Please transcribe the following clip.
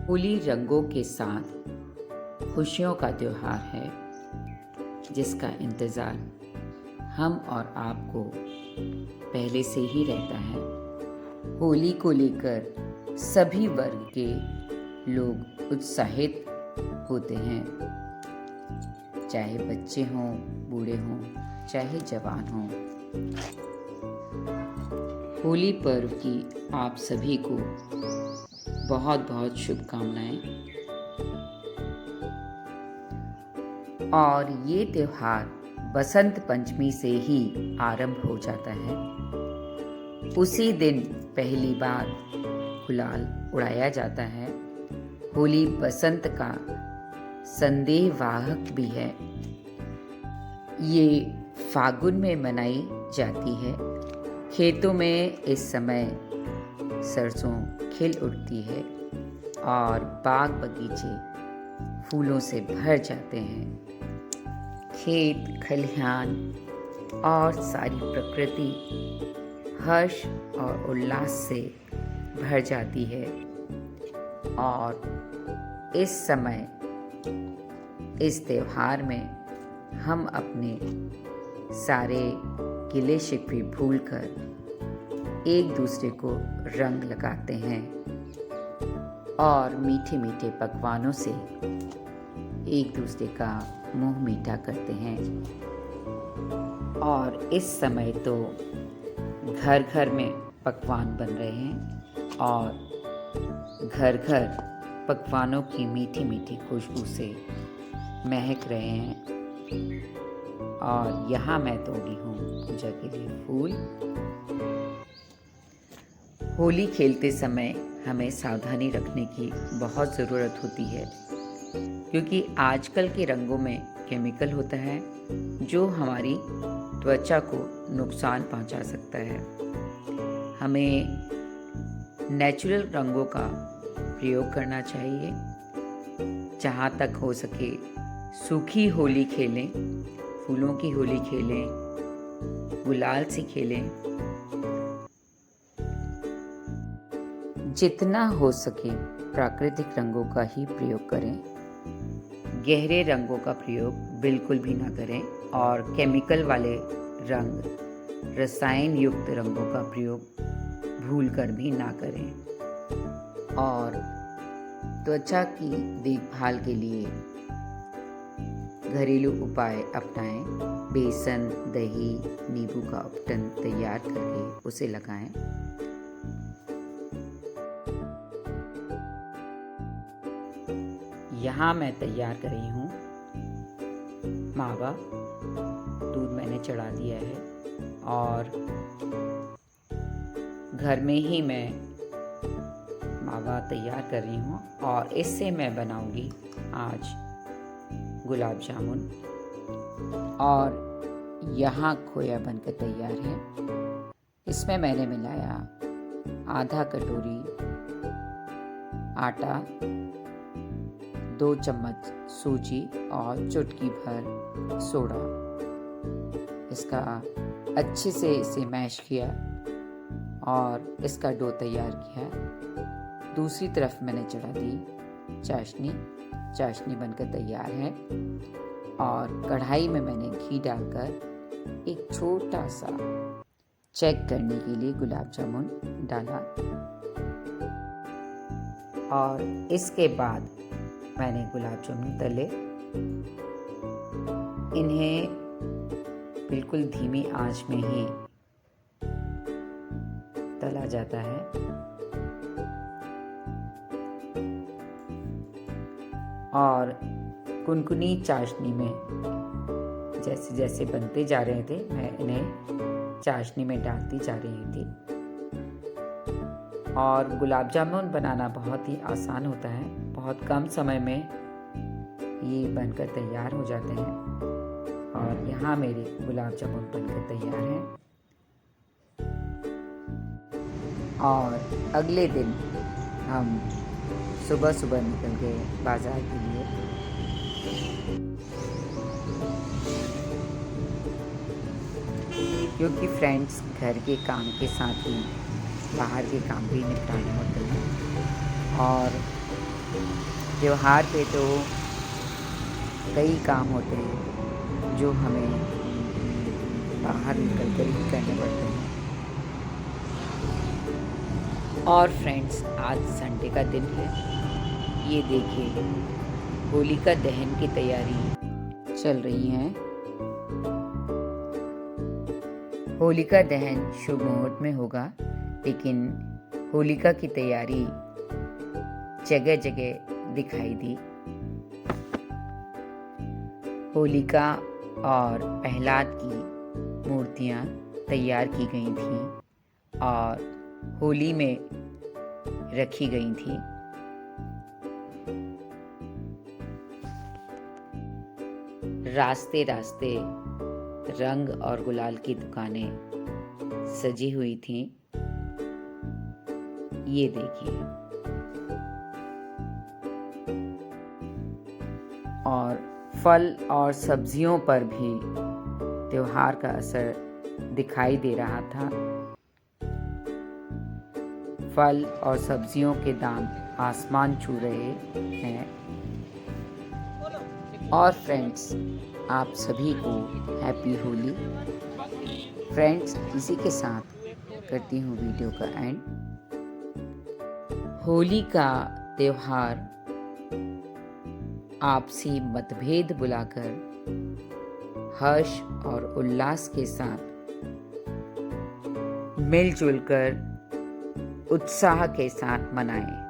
होली रंगों के साथ खुशियों का त्योहार है जिसका इंतज़ार हम और आपको पहले से ही रहता है। होली को लेकर सभी वर्ग के लोग उत्साहित होते हैं, चाहे बच्चे हों, बूढ़े हों, चाहे जवान हों। होली पर्व की आप सभी को बहुत बहुत शुभकामनाएं। और ये त्योहार बसंत पंचमी से ही आरंभ हो जाता है। उसी दिन पहली बार गुलाल उड़ाया जाता है। होली बसंत का संदेहवाहक भी है। ये फागुन में मनाई जाती है। खेतों में इस समय सरसों खिल उठती है और बाग बगीचे फूलों से भर जाते हैं। खेत खलिहान और सारी प्रकृति हर्ष और उल्लास से भर जाती है। और इस समय इस त्योहार में हम अपने सारे गिले शिकवे भूलकर एक दूसरे को रंग लगाते हैं और मीठे मीठे पकवानों से एक दूसरे का मुंह मीठा करते हैं। और इस समय तो घर घर में पकवान बन रहे हैं और घर घर पकवानों की मीठी मीठी खुशबू से महक रहे हैं। और यहाँ मैं तोड़ी हूँ पूजा के लिए फूल। होली खेलते समय हमें सावधानी रखने की बहुत ज़रूरत होती है, क्योंकि आजकल के रंगों में केमिकल होता है जो हमारी त्वचा को नुकसान पहुंचा सकता है। हमें नेचुरल रंगों का प्रयोग करना चाहिए। जहाँ तक हो सके सूखी होली खेलें, फूलों की होली खेलें, गुलाल से खेलें। जितना हो सके प्राकृतिक रंगों का ही प्रयोग करें। गहरे रंगों का प्रयोग बिल्कुल भी ना करें और केमिकल वाले रंग, रसायन युक्त रंगों का प्रयोग भूलकर भी ना करें। और त्वचा की देखभाल के लिए घरेलू उपाय अपनाएं। बेसन, दही, नींबू का उपटन तैयार करके उसे लगाएं। यहाँ मैं तैयार कर रही हूँ मावा। दूध मैंने चढ़ा दिया है और घर में ही मैं मावा तैयार कर रही हूँ। और इससे मैं बनाऊंगी आज गुलाब जामुन। और यहाँ खोया बनकर तैयार है। इसमें मैंने मिलाया आधा कटोरी आटा, 2 चम्मच सूजी और चुटकी भर सोडा। इसका अच्छे से इसे मैश किया और इसका डो तैयार किया। दूसरी तरफ मैंने चढ़ा दी चाशनी। चाशनी बनकर तैयार है और कढ़ाई में मैंने घी डालकर एक छोटा सा चेक करने के लिए गुलाब जामुन डाला। और इसके बाद मैंने गुलाब जामुन तले। इन्हें बिल्कुल धीमी आंच में ही तला जाता है। और कुनकुनी चाशनी में जैसे जैसे बनते जा रहे थे, मैं इन्हें चाशनी में डालती जा रही थी। और गुलाब जामुन बनाना बहुत ही आसान होता है। बहुत कम समय में ये बनकर तैयार हो जाते हैं। और यहाँ मेरे गुलाब जामुन बनकर तैयार हैं। और अगले दिन हम सुबह सुबह निकल गए बाज़ार के लिए। क्योंकि फ्रेंड्स घर के काम के साथ ही बाहर के काम भी निपटाने होते हैं। और त्योहार पे तो कई काम होते हैं जो हमें बाहर निकल कर ही करने पड़ते हैं। और फ्रेंड्स, आज संडे का दिन है। ये देखिए, होलिका दहन की तैयारी चल रही है। होलिका दहन शुभ मुहूर्त में होगा, लेकिन होलिका की तैयारी जगह जगह दिखाई दी। होलिका और प्रहलाद की मूर्तियां तैयार की गई थीं और होली में रखी गई थी। रास्ते रास्ते रंग और गुलाल की दुकानें सजी हुई थीं। ये देखिए, और फल और सब्जियों पर भी त्योहार का असर दिखाई दे रहा था। फल और सब्जियों के दाम आसमान छू रहे हैं। और फ्रेंड्स, आप सभी को हैप्पी होली। फ्रेंड्स, इसी के साथ करती हूँ वीडियो का एंड। होली का त्योहार आपसी मतभेद बुलाकर हर्ष और उल्लास के साथ मिलजुल कर उत्साह के साथ मनाएं।